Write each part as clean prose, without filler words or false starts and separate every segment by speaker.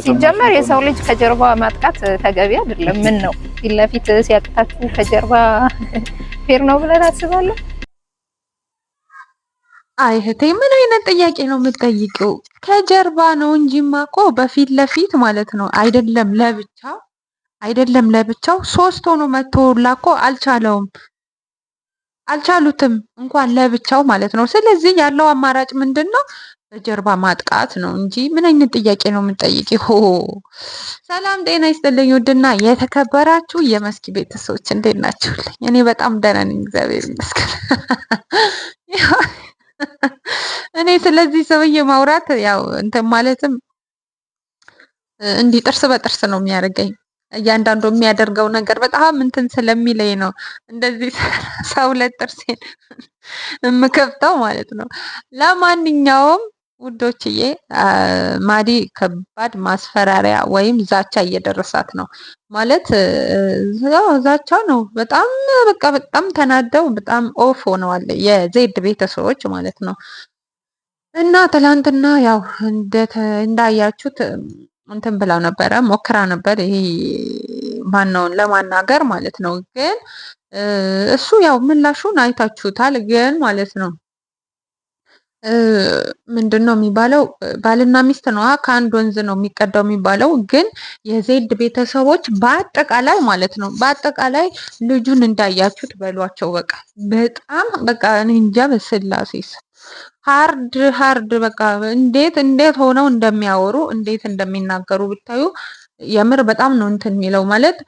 Speaker 1: ሲጀመር የሰው ልጅ ከጀርባ ማጥቃት ተገቢ አይደለም። ምን ነው ፊት ለፊት ሲያቅታችሁ ከጀርባ ፌር ነው ብለን አስባለሁ።
Speaker 2: አይ እህቴ ምን አይነት ጥያቄ ነው የምትጠይቂው? ከጀርባ ነው እንጂማ እኮ በፊት ለፊት ማለት ነው። አይደለም ለብቻው ሶስት ሆኖ መተውላ እኮ አልቻሉትም እንኳን ለብቻው ማለት ነው። ስለዚህ ያለው አማራጭ ምንድን ነው? በጀርባ ማጥቃት ነው እንጂ ምን አይነት ጥያቄ ነው የምትጠይቂው? ሰላም ጤና ይስጥልኝ ውድና የተከበራችሁ የመስኪ ቤተሰቦች እንዴት ናችሁልኝ? እኔ በጣም ደህና ነኝ፣ እግዚአብሔር ይመስገን። እኔ ስለዚህ ሰውዬ ማውራት ያው እንትን ማለትም እንዲህ ጥርስ በጥርስ ነው የሚያደርገኝ። እያንዳንዱ የሚያደርገው ነገር በጣም እንትን ስለሚለኝ ነው እንደዚህ ሰው ለጥርሴን የምከፍተው ማለት ነው። ለማንኛውም ውዶችዬ ማዲ ከባድ ማስፈራሪያ ወይም ዛቻ እየደረሳት ነው ማለት ያው ዛቻ ነው። በጣም በቃ በጣም ተናደው በጣም ኦፍ ሆነዋል የዜድ ቤተሰቦች ማለት ነው። እና ትላንትና ያው እንዳያችሁት እንትን ብላው ነበረ ሞክራ ነበር ይሄ ማነውን ለማናገር ማለት ነው። ግን እሱ ያው ምላሹን አይታችሁታል። ግን ማለት ነው ምንድነው የሚባለው ባልና ሚስት ነው ከአንድ ወንዝ ነው የሚቀዳው የሚባለው። ግን የዜድ ቤተሰቦች በአጠቃላይ ማለት ነው በአጠቃላይ ልጁን እንዳያችሁት በሏቸው። በቃ በጣም በቃ እኔ እንጃ በስላሴስ ሃርድ በቃ እንዴት ሆነው እንደሚያወሩ እንዴት እንደሚናገሩ ብታዩ የምር በጣም ነው እንትን የሚለው ማለት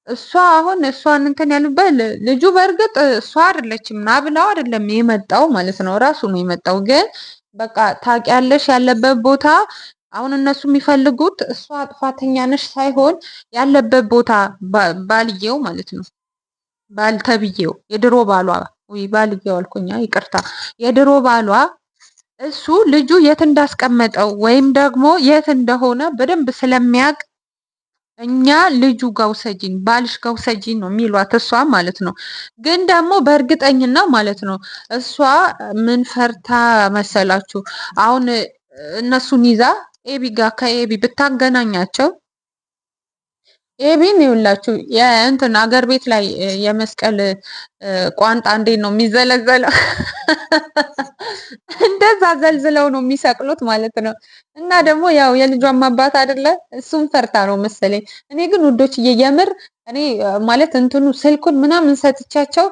Speaker 2: እሷ አሁን እሷን እንትን ያሉበት ልጁ በእርግጥ እሷ አይደለችም ና ብላው አይደለም የመጣው ማለት ነው ራሱ ነው የመጣው። ግን በቃ ታውቂያለሽ ያለበት ቦታ አሁን እነሱ የሚፈልጉት እሷ ጥፋተኛ ነሽ ሳይሆን ያለበት ቦታ ባልየው ማለት ነው ባል ተብዬው የድሮ ባሏ ወይ ባልየው አልኩኛ ይቅርታ የድሮ ባሏ እሱ ልጁ የት እንዳስቀመጠው ወይም ደግሞ የት እንደሆነ በደንብ ስለሚያውቅ እኛ ልጁ ጋር ውሰጂን ባልሽ ጋር ውሰጂን ነው የሚሏት እሷ ማለት ነው። ግን ደግሞ በእርግጠኝነት ማለት ነው እሷ ምን ፈርታ መሰላችሁ? አሁን እነሱን ይዛ ኤቢ ጋር ከኤቢ ብታገናኛቸው ኤቢን ይውላችሁ የእንትን አገር ቤት ላይ የመስቀል ቋንጣ እንዴት ነው የሚዘለዘለው? እንደዛ ዘልዝለው ነው የሚሰቅሉት ማለት ነው። እና ደግሞ ያው የልጇን አባት አይደለ እሱም ፈርታ ነው መሰለኝ። እኔ ግን ውዶች የምር እኔ ማለት እንትኑ ስልኩን ምናምን ሰጥቻቸው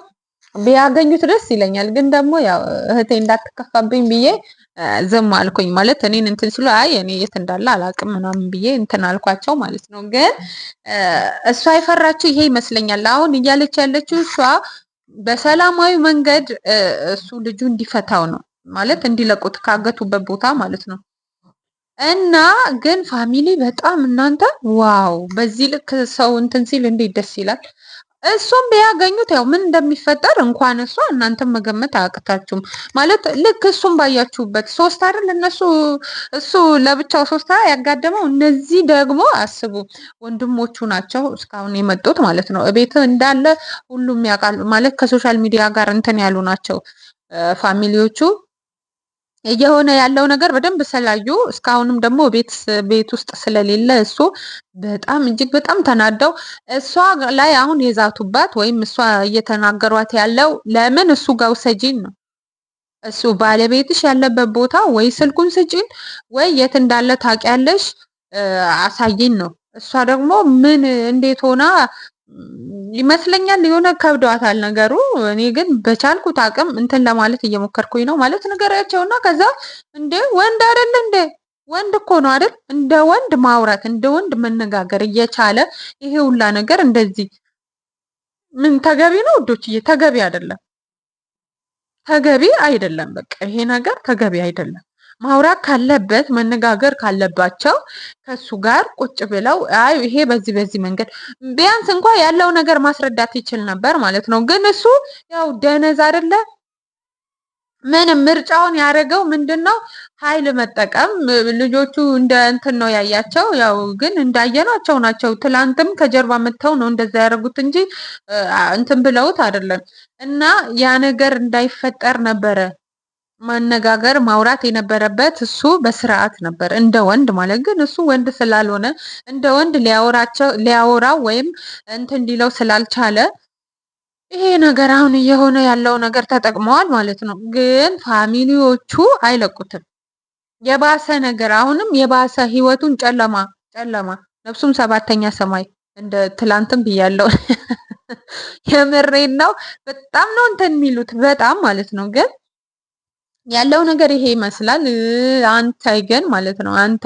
Speaker 2: ቢያገኙት ደስ ይለኛል። ግን ደግሞ ያው እህቴ እንዳትከፋብኝ ብዬ ዝም አልኩኝ ማለት እኔን እንትን ሲሉ አይ እኔ የት እንዳለ አላውቅም ምናምን ብዬ እንትን አልኳቸው ማለት ነው። ግን እሷ የፈራችው ይሄ ይመስለኛል። አሁን እያለች ያለችው እሷ በሰላማዊ መንገድ እሱ ልጁ እንዲፈታው ነው ማለት እንዲለቁት ካገቱበት ቦታ ማለት ነው። እና ግን ፋሚሊ በጣም እናንተ ዋው በዚህ ልክ ሰው እንትን ሲል እንዴት ደስ ይላል። እሱም ቢያገኙት ያው ምን እንደሚፈጠር እንኳን እሷ እናንተም መገመት አያቅታችሁም። ማለት ልክ እሱም ባያችሁበት ሶስት አይደል እሱ ለብቻው ሶስት ያጋደመው እነዚህ ደግሞ አስቡ ወንድሞቹ ናቸው እስካሁን የመጡት ማለት ነው። ቤት እንዳለ ሁሉም ያውቃል ማለት ከሶሻል ሚዲያ ጋር እንትን ያሉ ናቸው ፋሚሊዎቹ እየሆነ ያለው ነገር በደንብ ስላዩ እስካሁንም ደግሞ ቤት ውስጥ ስለሌለ እሱ በጣም እጅግ በጣም ተናደው እሷ ላይ አሁን የዛቱባት ወይም እሷ እየተናገሯት ያለው ለምን እሱ ጋር ውሰጂን ነው። እሱ ባለቤትሽ ያለበት ቦታ ወይ ስልኩን ስጪን ወይ የት እንዳለ ታውቂያለሽ አሳይን ነው። እሷ ደግሞ ምን እንዴት ሆና ይመስለኛል የሆነ ከብዷታል ነገሩ። እኔ ግን በቻልኩት አቅም እንትን ለማለት እየሞከርኩኝ ነው ማለት ነገራቸውና ከዛ እንደ ወንድ አይደል እንደ ወንድ እኮ ነው አይደል እንደ ወንድ ማውራት እንደ ወንድ መነጋገር እየቻለ ይሄ ሁላ ነገር እንደዚህ ምን ተገቢ ነው ውዶችዬ? ተገቢ አይደለም፣ ተገቢ አይደለም። በቃ ይሄ ነገር ተገቢ አይደለም። ማውራት ካለበት መነጋገር ካለባቸው ከሱ ጋር ቁጭ ብለው አይ ይሄ በዚህ መንገድ ቢያንስ እንኳን ያለው ነገር ማስረዳት ይችል ነበር ማለት ነው። ግን እሱ ያው ደነዝ አይደለ ምንም ምርጫውን ያደረገው ምንድነው ኃይል መጠቀም። ልጆቹ እንደ እንትን ነው ያያቸው። ያው ግን እንዳየናቸው ናቸው። ትላንትም ከጀርባ መተው ነው እንደዛ ያደረጉት እንጂ እንትን ብለውት አይደለም። እና ያ ነገር እንዳይፈጠር ነበረ ማነጋገር ማውራት የነበረበት እሱ በስርዓት ነበር፣ እንደ ወንድ ማለት። ግን እሱ ወንድ ስላልሆነ እንደ ወንድ ሊያወራው ወይም እንትን ሊለው ስላልቻለ ይሄ ነገር አሁን እየሆነ ያለው ነገር ተጠቅመዋል ማለት ነው። ግን ፋሚሊዎቹ አይለቁትም። የባሰ ነገር አሁንም የባሰ ህይወቱን ጨለማ ነፍሱም ሰባተኛ ሰማይ እንደ ትላንትም ብያለው። የምሬን ነው። በጣም ነው እንትን የሚሉት በጣም ማለት ነው። ግን ያለው ነገር ይሄ ይመስላል። አንተ ግን ማለት ነው አንተ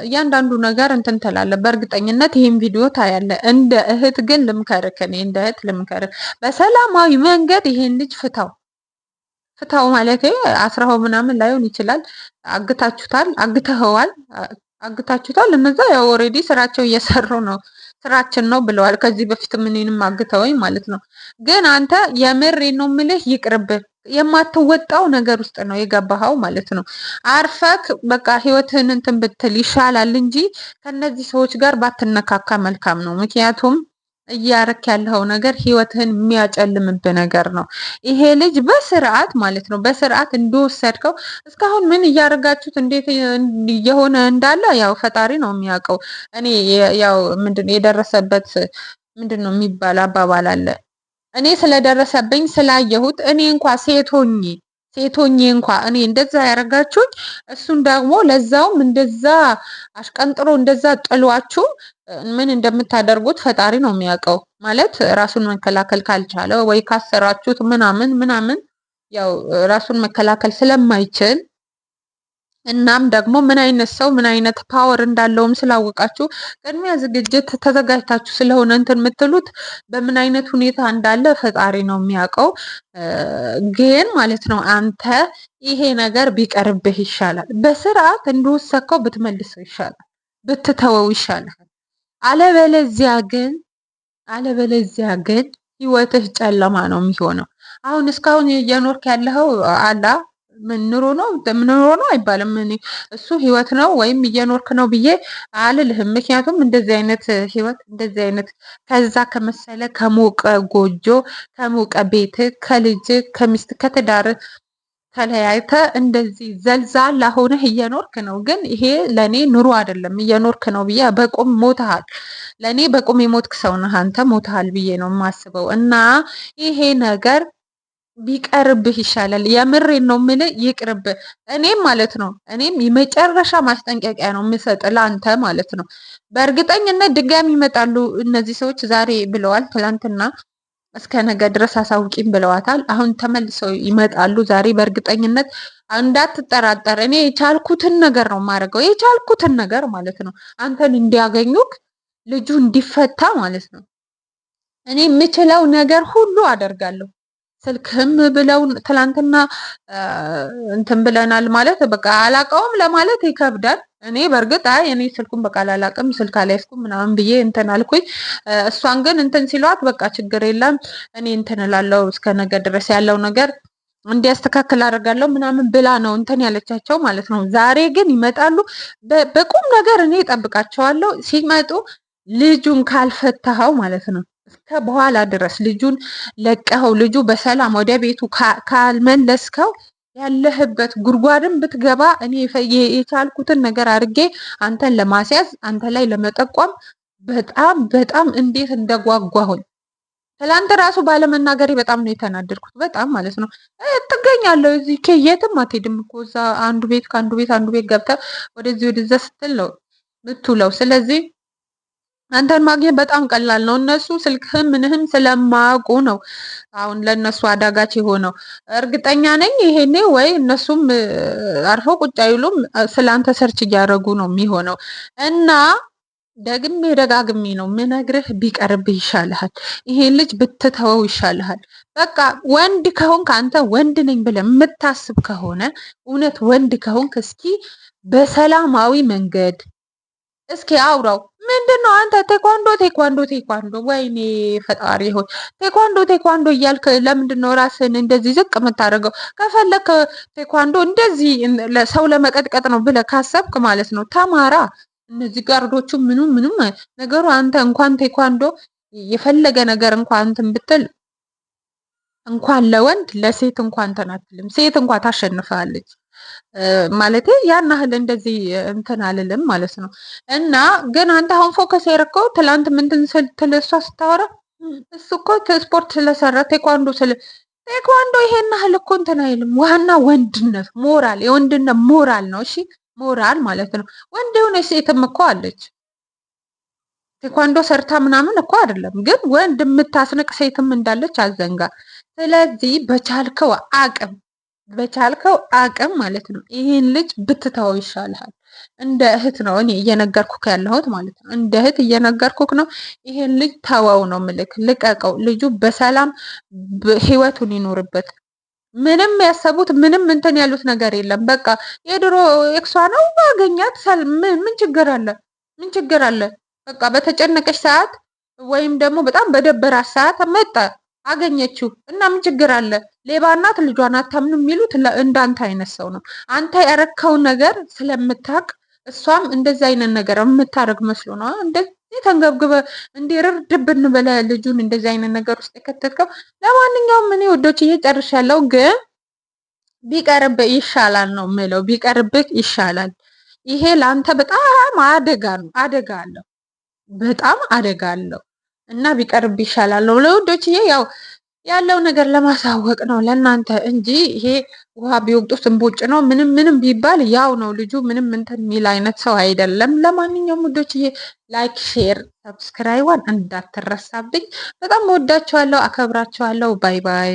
Speaker 2: እያንዳንዱ ነገር እንትን ትላለህ። በእርግጠኝነት ይሄን ቪዲዮ ታያለህ። እንደ እህት ግን ልምከርህ፣ እኔ እንደ እህት ልምከርህ፣ በሰላማዊ መንገድ ይሄን ልጅ ፍታው ማለት አስራው ምናምን ላይሆን ይችላል። አግታችሁታል። እነዛ ያው ኦልሬዲ ስራቸው እየሰሩ ነው። ስራችን ነው ብለዋል። ከዚህ በፊት እኔንም አግተውኝ ማለት ነው። ግን አንተ የምሬን ነው የምልህ ይቅርብህ። የማትወጣው ነገር ውስጥ ነው የገባኸው ማለት ነው። አርፈክ በቃ ህይወትህን እንትን ብትል ይሻላል እንጂ ከነዚህ ሰዎች ጋር ባትነካካ መልካም ነው። ምክንያቱም እያረክ ያለው ነገር ህይወትህን የሚያጨልምብህ ነገር ነው። ይሄ ልጅ በስርዓት ማለት ነው በስርዓት እንደወሰድከው እስካሁን ምን እያደረጋችሁት እንዴት እየሆነ እንዳለ ያው ፈጣሪ ነው የሚያውቀው። እኔ ያው ምንድነው የደረሰበት ምንድነው የሚባል አባባል አለ። እኔ ስለደረሰብኝ ስላየሁት እኔ እንኳ ሴቶኜ እንኳ እኔ እንደዛ ያደረጋችሁኝ እሱን ደግሞ ለዛውም እንደዛ አሽቀንጥሮ እንደዛ ጥሏችሁ ምን እንደምታደርጉት ፈጣሪ ነው የሚያውቀው። ማለት ራሱን መከላከል ካልቻለ ወይ ካሰራችሁት ምናምን ያው ራሱን መከላከል ስለማይችል እናም ደግሞ ምን አይነት ሰው ምን አይነት ፓወር እንዳለውም ስላወቃችሁ ቅድሚያ ዝግጅት ተዘጋጅታችሁ ስለሆነ እንትን የምትሉት በምን አይነት ሁኔታ እንዳለ ፈጣሪ ነው የሚያውቀው። ግን ማለት ነው አንተ ይሄ ነገር ቢቀርብህ ይሻላል። በስርዓት እንደወሰድከው ብትመልሰው ይሻላል፣ ብትተወው ይሻላል። አለበለዚያ ግን ህይወትህ ጨለማ ነው የሚሆነው። አሁን እስካሁን እየኖርክ ያለኸው አላ ምን ኑሮ ነው አይባልም። እሱ ህይወት ነው ወይም እየኖርክ ነው ብዬ አልልህም። ምክንያቱም እንደዚህ አይነት ህይወት እንደዚህ አይነት ከዛ ከመሰለ ከሞቀ ጎጆ ከሞቀ ቤት ከልጅ ከሚስት ከትዳር ተለያይተ እንደዚህ ዘልዛላ ሆነህ እየኖርክ ነው። ግን ይሄ ለኔ ኑሮ አይደለም። እየኖርክ ነው ብዬ በቁም ሞተሃል። ለኔ በቁም የሞትክ ሰው ነህ አንተ፣ ሞተሃል ብዬ ነው የማስበው። እና ይሄ ነገር ቢቀርብህ ይሻላል። የምሬን ነው የምልህ ይቅርብህ። እኔም ማለት ነው የመጨረሻ ማስጠንቀቂያ ነው የምሰጥ ለአንተ ማለት ነው። በእርግጠኝነት ድጋሚ ይመጣሉ እነዚህ ሰዎች። ዛሬ ብለዋል፣ ትላንትና እስከ ነገ ድረስ አሳውቂም ብለዋታል። አሁን ተመልሰው ይመጣሉ ዛሬ በእርግጠኝነት። እንዳትጠራጠር። እኔ የቻልኩትን ነገር ነው የማደርገው፣ የቻልኩትን ነገር ማለት ነው። አንተን እንዲያገኙክ ልጁ እንዲፈታ ማለት ነው። እኔ የምችለው ነገር ሁሉ አደርጋለሁ። ስልክህም ብለው ትላንትና እንትን ብለናል ማለት በቃ አላቀውም ለማለት ይከብዳል። እኔ በእርግጥ እኔ ስልኩን በቃ አላቅም ስልክ አላይስኩም ምናምን ብዬ እንትን አልኩኝ። እሷን ግን እንትን ሲሏት በቃ ችግር የለም እኔ እንትን እላለሁ እስከ ነገ ድረስ ያለው ነገር እንዲያስተካክል አደርጋለሁ ምናምን ብላ ነው እንትን ያለቻቸው ማለት ነው። ዛሬ ግን ይመጣሉ በቁም ነገር። እኔ እጠብቃቸዋለሁ። ሲመጡ ልጁን ካልፈታኸው ማለት ነው እስከ በኋላ ድረስ ልጁን ለቀኸው ልጁ በሰላም ወደ ቤቱ ካልመለስከው ያለህበት ጉድጓድን ብትገባ እኔ የቻልኩትን ነገር አድርጌ አንተን ለማስያዝ አንተ ላይ ለመጠቆም በጣም እንዴት እንደጓጓሁኝ ትላንት ራሱ ባለመናገሬ በጣም ነው የተናደድኩት። በጣም ማለት ነው። ትገኛለህ እዚህ ከየትም አትሄድም እኮ እዛ አንዱ ቤት ከአንዱ ቤት ገብተህ ወደዚህ ወደዛ ስትል ነው ምትውለው። ስለዚህ አንተን ማግኘት በጣም ቀላል ነው። እነሱ ስልክህም ምንህም ስለማያውቁ ነው አሁን ለነሱ አዳጋች የሆነው። እርግጠኛ ነኝ ይሄኔ ወይ እነሱም አርፈው ቁጭ አይሉም፣ ስላንተ ሰርች እያደረጉ ነው የሚሆነው። እና ደጋግሜ ነው ምነግርህ ቢቀርብህ ይሻልሃል። ይሄን ልጅ ብትተወው ይሻልሃል። በቃ ወንድ ከሆንክ አንተ ወንድ ነኝ ብለህ የምታስብ ከሆነ እውነት ወንድ ከሆንክ እስኪ በሰላማዊ መንገድ እስኪ አውራው። ምንድነው አንተ ቴኳንዶ ወይኔ ፈጣሪ ሆይ ቴኳንዶ እያልክ ለምንድነው ራስን እንደዚህ ዝቅ የምታደርገው? ከፈለክ ቴኳንዶ እንደዚህ ሰው ለመቀጥቀጥ ነው ብለህ ካሰብክ ማለት ነው ተማራ። እነዚህ ጋርዶቹ ምንም ነገሩ አንተ እንኳን ቴኳንዶ የፈለገ ነገር እንኳን እንትን ብትል እንኳን ለወንድ ለሴት እንኳን እንትን አትልም። ሴት እንኳን ታሸንፋለች ማለት ያን ያህል እንደዚህ እንትን አልልም ማለት ነው። እና ግን አንተ አሁን ፎከስ ያደረከው ትላንት ምንድን ስትል እሷ ስታወራ እሱ እኮ ስፖርት ስለሰራ ቴኳንዶ ይሄን ያህል እኮ እንትን አይልም። ዋና ወንድነት ሞራል፣ የወንድነት ሞራል ነው። እሺ ሞራል ማለት ነው። ወንድ የሆነች ሴትም እኮ አለች ቴኳንዶ ሰርታ ምናምን እኮ አይደለም፣ ግን ወንድ የምታስንቅ ሴትም እንዳለች አዘንጋ። ስለዚህ በቻልከው አቅም ማለት ነው ይሄን ልጅ ብትተው ይሻልሃል። እንደ እህት ነው እኔ እየነገርኩክ ያለሁት ማለት ነው። እንደ እህት እየነገርኩክ ነው። ይሄን ልጅ ተወው ነው ምልክ፣ ልቀቀው። ልጁ በሰላም ህይወቱን ይኖርበት። ምንም ያሰቡት ምንም እንትን ያሉት ነገር የለም። በቃ የድሮ ኤክሷ ነው አገኛት። ምን ችግር አለ? ምን ችግር አለ? በቃ በተጨነቀች ሰዓት ወይም ደግሞ በጣም በደበራት ሰዓት መጣ አገኘችው እና ምን ችግር አለ? ሌባ እናት ልጇን አታምኑ የሚሉት እንዳንተ አይነት ሰው ነው። አንተ ያረከው ነገር ስለምታቅ እሷም እንደዚህ አይነት ነገር የምታረግ መስሎ ነው እንደዚህ ተንገብግበ እንዲርድብን በለ ልጁን እንደዚህ አይነት ነገር ውስጥ የከተትከው። ለማንኛውም እኔ ወዶች እየጨርሻለሁ፣ ግን ቢቀርብህ ይሻላል ነው ምለው። ቢቀርብህ ይሻላል። ይሄ ለአንተ በጣም አደጋ ነው፣ አደጋ አለው፣ በጣም አደጋ አለው እና ቢቀርብ ይሻላል ነው ለውዶች። ያው ያለው ነገር ለማሳወቅ ነው ለእናንተ እንጂ ይሄ ውሃ ቢወቅጡት እንቦጭ ነው። ምንም ቢባል ያው ነው። ልጁ ምንም እንትን የሚል አይነት ሰው አይደለም። ለማንኛውም ውዶች ላይክ፣ ሼር፣ ሰብስክራይቧን እንዳትረሳብኝ። በጣም ወዳችኋለሁ፣ አከብራችኋለሁ። ባይ ባይ።